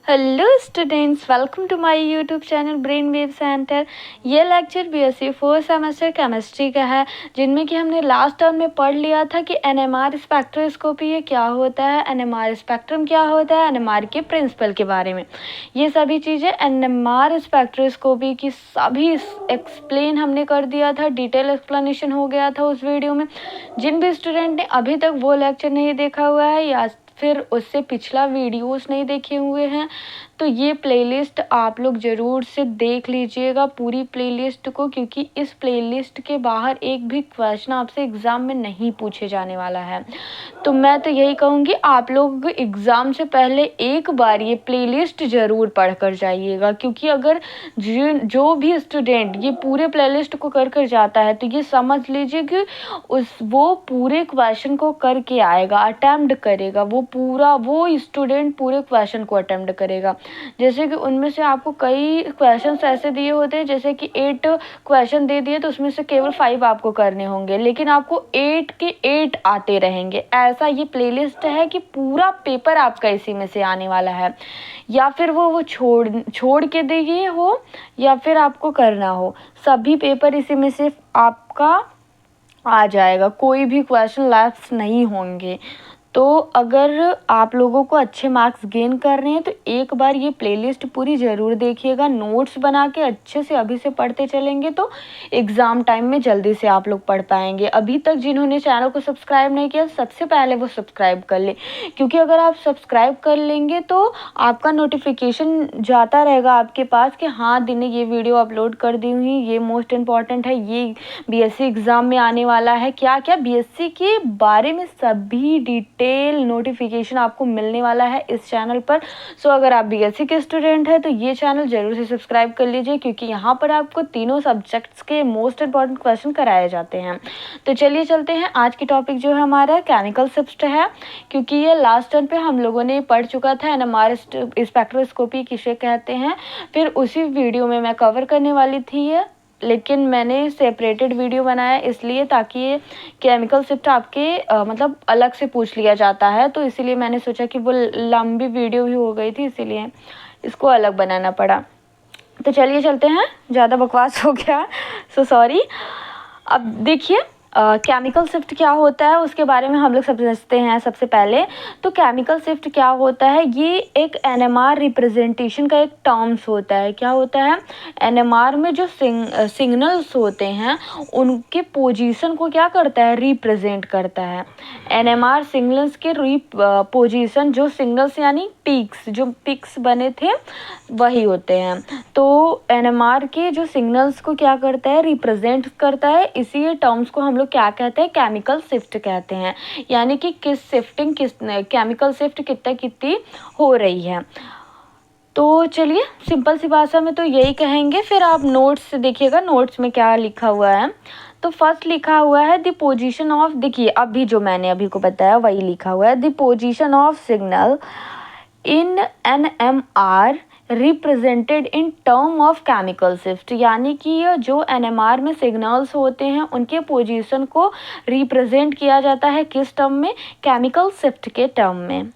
Hello students, welcome to my YouTube channel brain wave centre. ये lecture BSc 4 semester chemistry का है, जिनमें कि हमने लास्ट टर्म में पढ़ लिया था कि एनएमआर स्पेक्ट्रोस्कोपी ये क्या होता है, एनएमआर स्पेक्ट्रम क्या होता है, एनएमआर के प्रिंसिपल के बारे में। ये सभी चीज़ें एनएमआर स्पेक्ट्रोस्कोपी की सभी एक्सप्लेन हमने कर दिया था, डिटेल एक्सप्लेनेशन हो गया था उस वीडियो में। जिन भी स्टूडेंट ने अभी तक वो लेक्चर नहीं देखा हुआ है या फिर उससे पिछला वीडियोस नहीं देखे हुए हैं, तो ये प्लेलिस्ट आप लोग ज़रूर से देख लीजिएगा पूरी प्लेलिस्ट को, क्योंकि इस प्लेलिस्ट के बाहर एक भी क्वेश्चन आपसे एग्ज़ाम में नहीं पूछे जाने वाला है। तो मैं तो यही कहूँगी, आप लोग एग्ज़ाम से पहले एक बार ये प्लेलिस्ट ज़रूर पढ़ कर जाइएगा, क्योंकि अगर जो भी स्टूडेंट ये पूरे प्लेलिस्ट को कर जाता है तो ये समझ लीजिए कि वो पूरे क्वेश्चन को करके आएगा, अटेम्प्ट करेगा, वो स्टूडेंट पूरे क्वेश्चन को अटेम्प्ट करेगा। जैसे कि उनमें से आपको कई क्वेश्चंस ऐसे दिए होते हैं, जैसे कि 8 क्वेश्चन दे दिए तो उसमें से केवल 5 आपको करने होंगे, लेकिन आपको 8 के 8 आते रहेंगे। ऐसा ये प्लेलिस्ट है कि पूरा पेपर आपका इसी में से आने वाला है, या फिर वो छोड़ के दिए हो या फिर आपको करना हो, सभी पेपर इसी में से आपका आ जाएगा, कोई भी क्वेश्चन लेफ्ट नहीं होंगे। तो अगर आप लोगों को अच्छे मार्क्स गेन कर रहे हैं तो एक बार ये प्लेलिस्ट पूरी ज़रूर देखिएगा, नोट्स बना के अच्छे से अभी से पढ़ते चलेंगे तो एग्ज़ाम टाइम में जल्दी से आप लोग पढ़ पाएंगे। अभी तक जिन्होंने चैनल को सब्सक्राइब नहीं किया, सबसे पहले वो सब्सक्राइब कर ले, क्योंकि अगर आप सब्सक्राइब कर लेंगे तो आपका नोटिफिकेशन जाता रहेगा आपके पास कि हाँ दी ने ये वीडियो अपलोड कर दी हुई, ये मोस्ट इम्पॉर्टेंट है, ये बीएससी एग्ज़ाम में आने वाला है, क्या क्या बीएससी के बारे में सभी डिटेल नोटिफिकेशन आपको मिलने वाला है इस चैनल पर। सो अगर आप बीएससी के स्टूडेंट हैं तो ये चैनल जरूर से सब्सक्राइब कर लीजिए, क्योंकि यहाँ पर आपको तीनों सब्जेक्ट्स के मोस्ट इंपॉर्टेंट क्वेश्चन कराए जाते हैं। तो चलिए चलते हैं, आज की टॉपिक जो है हमारा केमिकल शिफ्ट है, क्योंकि ये लास्ट टर्म पे हम लोगों ने पढ़ चुका था एनएमआर स्पेक्ट्रोस्कोपी किसे कहते हैं, फिर उसी वीडियो में मैं कवर करने वाली थी ये, लेकिन मैंने सेपरेटेड वीडियो बनाया इसलिए ताकि ये केमिकल शिफ्ट आपके मतलब अलग से पूछ लिया जाता है, तो इसीलिए मैंने सोचा कि वो लंबी वीडियो भी हो गई थी, इसीलिए इसको अलग बनाना पड़ा। तो चलिए चलते हैं, ज़्यादा बकवास हो गया, सो सॉरी। अब देखिए केमिकल शिफ्ट क्या होता है उसके बारे में हम लोग समझते हैं। सबसे पहले तो केमिकल शिफ्ट क्या होता है, ये एक एनएमआर रिप्रेजेंटेशन का एक टर्म्स होता है। क्या होता है, एनएमआर में जो सिग्नल्स होते हैं उनके पोजीशन को क्या करता है, रिप्रेजेंट करता है। एनएमआर सिग्नल्स के पोजीशन, जो सिग्नल्स यानी पीक्स, जो पीक्स बने थे वही होते हैं। तो एनएमआर के जो सिग्नल्स को क्या करता है, रिप्रेजेंट करता है। इसी टर्म्स को हम लोग क्या कहते हैं, केमिकल शिफ्ट कहते हैं, यानी कि किस केमिकल शिफ्ट कितनी हो रही है। तो चलिए सिंपल सी भाषा में तो यही कहेंगे, फिर आप नोट्स देखिएगा नोट्स में क्या लिखा हुआ है। तो फर्स्ट लिखा हुआ है द पोजीशन ऑफ, देखिए अभी जो मैंने अभी को बताया वही लिखा हुआ है, the position of signal in NMR represented in term of chemical shift, यानी कि जो एनएमआर में सिग्नल्स होते हैं उनके पोजीशन को रिप्रेजेंट किया जाता है किस टर्म में, केमिकल शिफ्ट के टर्म में।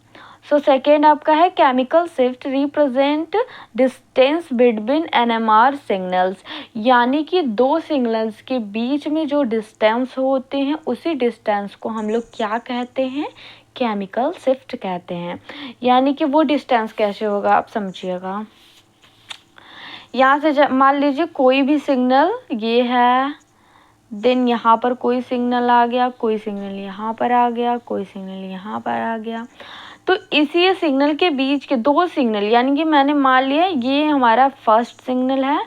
सो सेकेंड आपका है chemical shift represent distance between NMR signals, यानी कि दो सिग्नल्स के बीच में जो डिस्टेंस होते हैं उसी डिस्टेंस को हम लोग क्या कहते हैं, केमिकल शिफ्ट कहते हैं। यानी कि वो डिस्टेंस कैसे होगा आप समझिएगा, यहाँ से मान लीजिए कोई भी सिग्नल ये है, देन यहाँ पर कोई सिग्नल आ गया, कोई सिग्नल यहाँ पर आ गया, कोई सिग्नल यहाँ पर आ गया, तो इसी सिग्नल के बीच के दो सिग्नल, यानी कि मैंने मान लिया ये हमारा फर्स्ट सिग्नल है,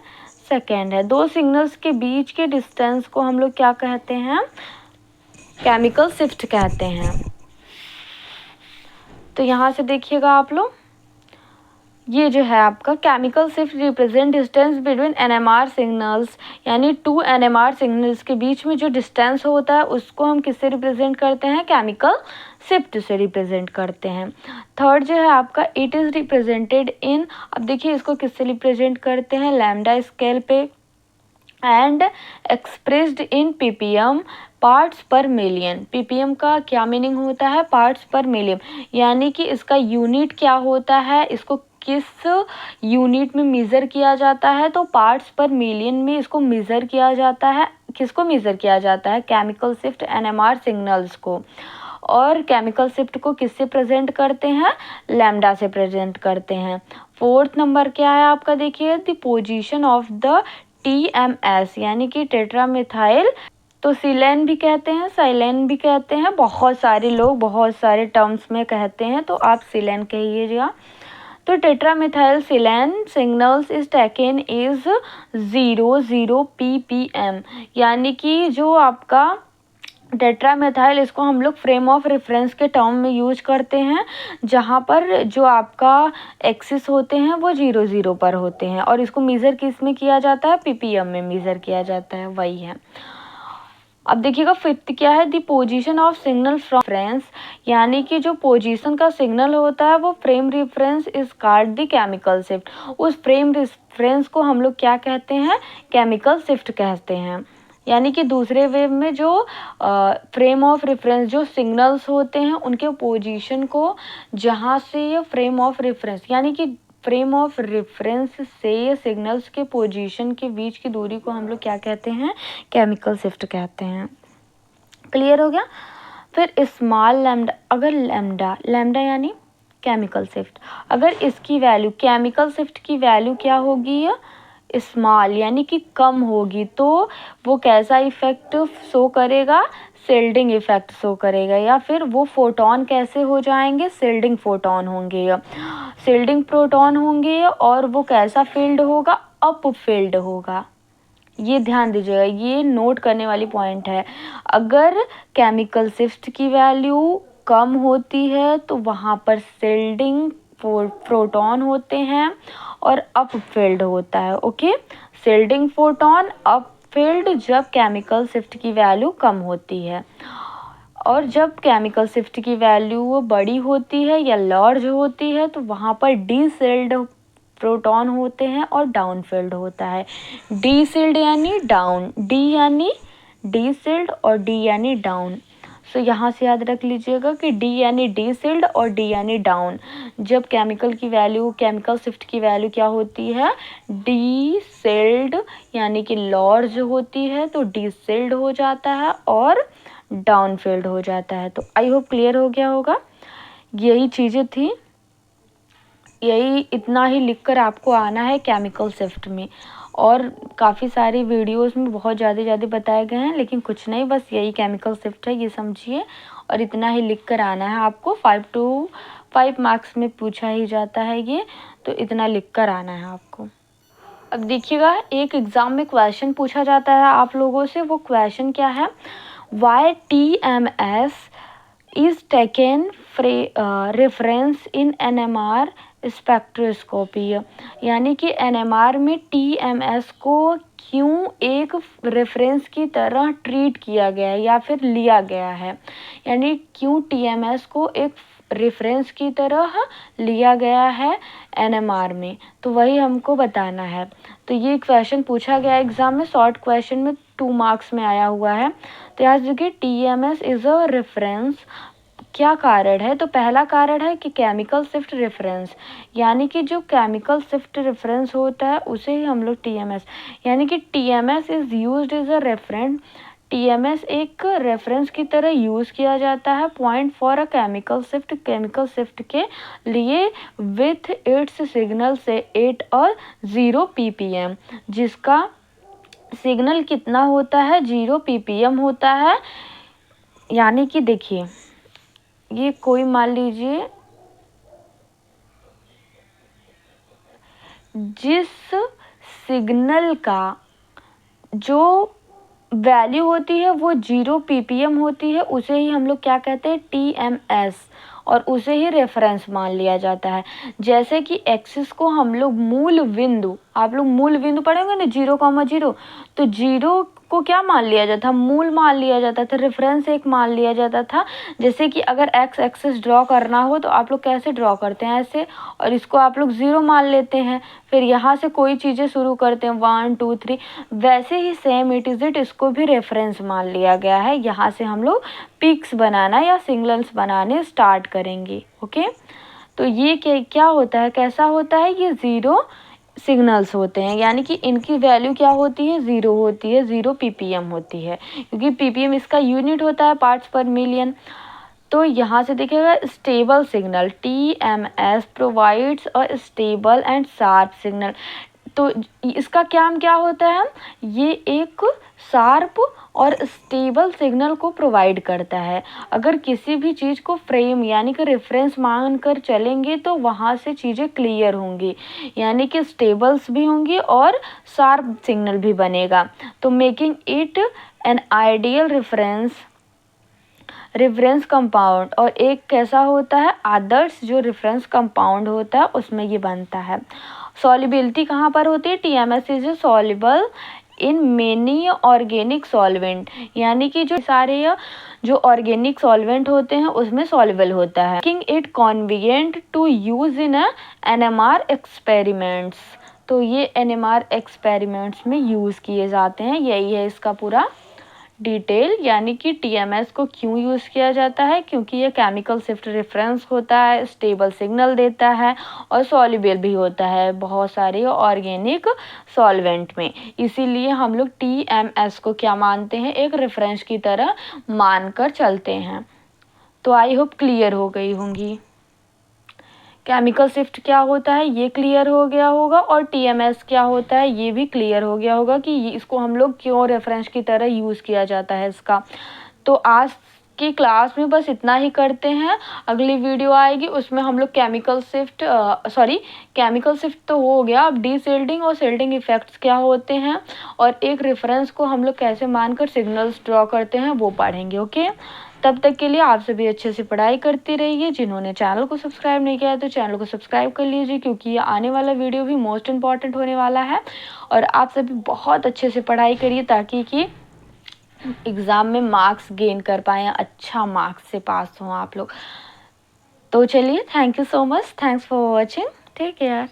सेकेंड है, दो सिग्नल्स के बीच के डिस्टेंस को हम लोग क्या कहते हैं, केमिकल शिफ्ट कहते हैं। तो यहाँ से देखिएगा आप लोग, ये जो है आपका chemical shift represent distance between NMR signals, यानी 2 एनएमआर सिग्नल्स के बीच में जो डिस्टेंस होता है उसको हम किससे रिप्रेजेंट करते हैं, केमिकल शिफ्ट से रिप्रेजेंट करते हैं। थर्ड जो है आपका इट इज़ रिप्रेजेंटेड इन, अब देखिए इसको किससे रिप्रेजेंट करते हैं, लैम्डा स्केल पे, and expressed in PPM parts पर मिलियन। पीपीएम का क्या मीनिंग होता है, पार्ट्स पर मिलियन, यानी कि इसका यूनिट क्या होता है, इसको किस यूनिट में मेज़र किया जाता है, तो पार्ट्स पर मिलियन में इसको मेज़र किया जाता है। किसको मेज़र किया जाता है? केमिकल शिफ्ट NMR सिग्नल्स को। और केमिकल शिफ्ट को किससे प्रेजेंट करते हैं? लैम्डा से प्रेजेंट करते हैं। फोर्थ नंबर क्या है आपका? देखिए, the position of the TMS यानी कि टेट्रामेथाइल, तो सिलेन भी कहते हैं, साइलेन भी कहते हैं, बहुत सारे लोग बहुत सारे टर्म्स में कहते हैं, तो आप सिलेन कहिएगा। तो tetramethyl silane signals is taken is 0,0 ppm, यानी कि जो आपका टेट्रामेथाइल, इसको हम लोग फ्रेम ऑफ रेफरेंस के टर्म में यूज करते हैं, जहाँ पर जो आपका एक्सिस होते हैं वो 0,0 पर होते हैं, और इसको मेज़र किस में किया जाता है? ppm में मेज़र किया जाता है, वही है। अब देखिएगा फिफ्थ क्या है? The position of signal from reference, यानी कि जो पोजीशन का सिग्नल होता है वो frame reference is called the chemical shift. उस फ्रेम रेफरेंस को हम लोग क्या कहते हैं? केमिकल शिफ्ट कहते हैं। यानी कि दूसरे वे में जो फ्रेम ऑफ रेफरेंस जो सिग्नल्स होते हैं उनके पोजीशन को, जहाँ से ये फ्रेम ऑफ रेफरेंस यानी कि फ्रेम ऑफ रेफरेंस से सिग्नल्स के पोजीशन के बीच की दूरी को हम लोग क्या कहते हैं? केमिकल शिफ्ट कहते हैं। क्लियर हो गया? फिर स्मॉल लैम्डा, अगर लैम्डा यानी केमिकल शिफ्ट, अगर इसकी वैल्यू, केमिकल शिफ्ट की वैल्यू क्या होगी? स्मॉल यानी कि कम होगी, तो वो कैसा इफेक्ट शो करेगा? शिल्डिंग इफेक्ट शो करेगा। या फिर वो फोटोन कैसे हो जाएंगे? शिल्डिंग फोटोन होंगे, शिल्डिंग प्रोटॉन होंगे, और वो कैसा फील्ड होगा? अप फील्ड होगा। ये ध्यान दीजिएगा, ये नोट करने वाली पॉइंट है। अगर केमिकल शिफ्ट की वैल्यू कम होती है तो वहाँ पर शिल्डिंग प्रोटॉन होते हैं और अप फील्ड होता है। Okay, shielding photon, up field, जब केमिकल शिफ्ट की वैल्यू कम होती है। और जब केमिकल शिफ्ट की वैल्यू बड़ी होती है या लार्ज होती है तो वहाँ पर डी शिल्ड प्रोटॉन होते हैं और डाउन फील्ड होता है। डी शिल्ड यानी डाउन, डी यानी डी शिल्ड और डी यानी डाउन। सो यहाँ से याद रख लीजिएगा कि डी यानी डी शिल्ड और डी यानी डाउन। जब केमिकल शिफ्ट की वैल्यू क्या होती है? डी शिल्ड यानी कि लार्ज होती है तो डी शिल्ड हो जाता है और डाउन फील्ड हो जाता है। तो आई होप क्लियर हो गया होगा। यही चीज़ें थी, यही इतना ही लिखकर आपको आना है केमिकल शिफ्ट में। और काफ़ी सारी वीडियोस में बहुत ज़्यादा बताए गए हैं, लेकिन कुछ नहीं, बस यही केमिकल शिफ्ट है, ये समझिए। और इतना ही लिखकर आना है आपको। 5 मार्क्स में पूछा ही जाता है ये, तो इतना लिखकर आना है आपको। अब देखिएगा, एक एग्ज़ाम में क्वेश्चन पूछा जाता है आप लोगों से। वो क्वेश्चन क्या है? Why TMS is taken reference in NMR spectroscopy, यानी कि NMR में TMS को क्यों एक रेफरेंस की तरह ट्रीट किया गया है या फिर लिया गया है, यानी क्यों TMS को एक रेफरेंस की तरह लिया गया है NMR में, तो वही हमको बताना है। तो ये क्वेश्चन पूछा गया एग्जाम में, शॉर्ट क्वेश्चन में 2 मार्क्स में आया हुआ है। तो यहाँ देखिए, TMS इज अ रेफरेंस, क्या कारण है? तो पहला कारण है कि केमिकल शिफ्ट रेफरेंस, यानी कि जो केमिकल शिफ्ट रेफरेंस होता है उसे ही हम लोग TMS, यानी कि TMS is used as a reference. TMS एक रेफरेंस की तरह यूज़ किया जाता है point for a chemical shift के लिए विथ इट्स सिग्नल से 8 और 0 ppm, जिसका सिग्नल कितना होता है? 0 ppm होता है। यानी कि देखिए, ये कोई मान लीजिए जिस सिग्नल का जो वैल्यू होती है वो 0 ppm होती है, उसे ही हम लोग क्या कहते हैं? TMS, और उसे ही रेफरेंस मान लिया जाता है। जैसे कि एक्सिस को हम लोग मूल बिंदु, आप लोग मूल बिंदु पढ़ेंगे ना, 0,0, तो 0 को क्या मान लिया जाता था? मूल मान लिया जाता था, रेफरेंस एक मान लिया जाता था। जैसे कि अगर एक्स एक्सिस ड्रॉ करना हो तो आप लोग कैसे ड्रॉ करते हैं? ऐसे, और इसको आप लोग 0 मान लेते हैं, फिर यहाँ से कोई चीज़ें शुरू करते हैं 1 2 3, वैसे ही सेम इट इज़ इट, इसको भी रेफरेंस मान लिया गया है। यहाँ से हम लोग पिक्स बनाना या सिग्नल्स बनाने स्टार्ट करेंगे। ओके, तो ये क्या होता है, कैसा होता है, ये ज़ीरो सिग्नल्स होते हैं, यानी कि इनकी वैल्यू क्या होती है, ज़ीरो होती है, 0 ppm होती है, क्योंकि ppm इसका यूनिट होता है, पार्ट्स पर मिलियन। तो यहाँ से देखिएगा stable signal, TMS provides a stable and sharp signal. तो इसका क्या होता है, ये एक शार्प और स्टेबल सिग्नल को प्रोवाइड करता है। अगर किसी भी चीज़ को फ्रेम यानी कि रेफरेंस मान कर चलेंगे तो वहाँ से चीज़ें क्लियर होंगी, यानी कि स्टेबल्स भी होंगी और शार्प सिग्नल भी बनेगा। तो making it an ideal reference compound, और एक कैसा होता है, आदर्श जो रेफरेंस कंपाउंड होता है उसमें ये बनता है। सॉल्युबिलिटी कहाँ पर होती है, TMS is soluble in many organic solvent, यानी कि जो सारे जो ऑर्गेनिक सॉल्वेंट होते हैं उसमें सॉल्युबल होता है। Making it convenient to use in NMR experiments. तो ये NMR एक्सपेरिमेंट्स में यूज़ किए जाते हैं। यही है इसका पूरा डिटेल, यानी कि TMS को क्यों यूज़ किया जाता है, क्योंकि ये केमिकल शिफ्ट रेफरेंस होता है, स्टेबल सिग्नल देता है और सॉल्युबल भी होता है बहुत सारे ऑर्गेनिक सॉल्वेंट में। इसीलिए हम लोग TMS को क्या मानते हैं, एक रेफरेंस की तरह मानकर चलते हैं। तो आई होप क्लियर हो गई होंगी। केमिकल शिफ्ट क्या होता है ये क्लियर हो गया होगा, और TMS क्या होता है ये भी क्लियर हो गया होगा कि इसको हम लोग क्यों रेफरेंस की तरह यूज़ किया जाता है इसका। तो आज की क्लास में बस इतना ही करते हैं। अगली वीडियो आएगी उसमें हम लोग केमिकल शिफ्ट तो हो गया, अब डीसिल्डिंग और सिल्डिंग इफेक्ट्स क्या होते हैं और एक रेफरेंस को हम लोग कैसे मानकर सिग्नल्स ड्रॉ करते हैं वो पढ़ेंगे। ओके, तब तक के लिए आप सभी अच्छे से पढ़ाई करते रहिए। जिन्होंने चैनल को सब्सक्राइब नहीं किया है तो चैनल को सब्सक्राइब कर लीजिए, क्योंकि ये आने वाला वीडियो भी मोस्ट इम्पॉर्टेंट होने वाला है। और आप सभी बहुत अच्छे से पढ़ाई करिए ताकि कि एग्ज़ाम में मार्क्स गेन कर पाएँ, अच्छा मार्क्स से पास हों आप लोग। तो चलिए, thank you so much, thanks for watching, take care.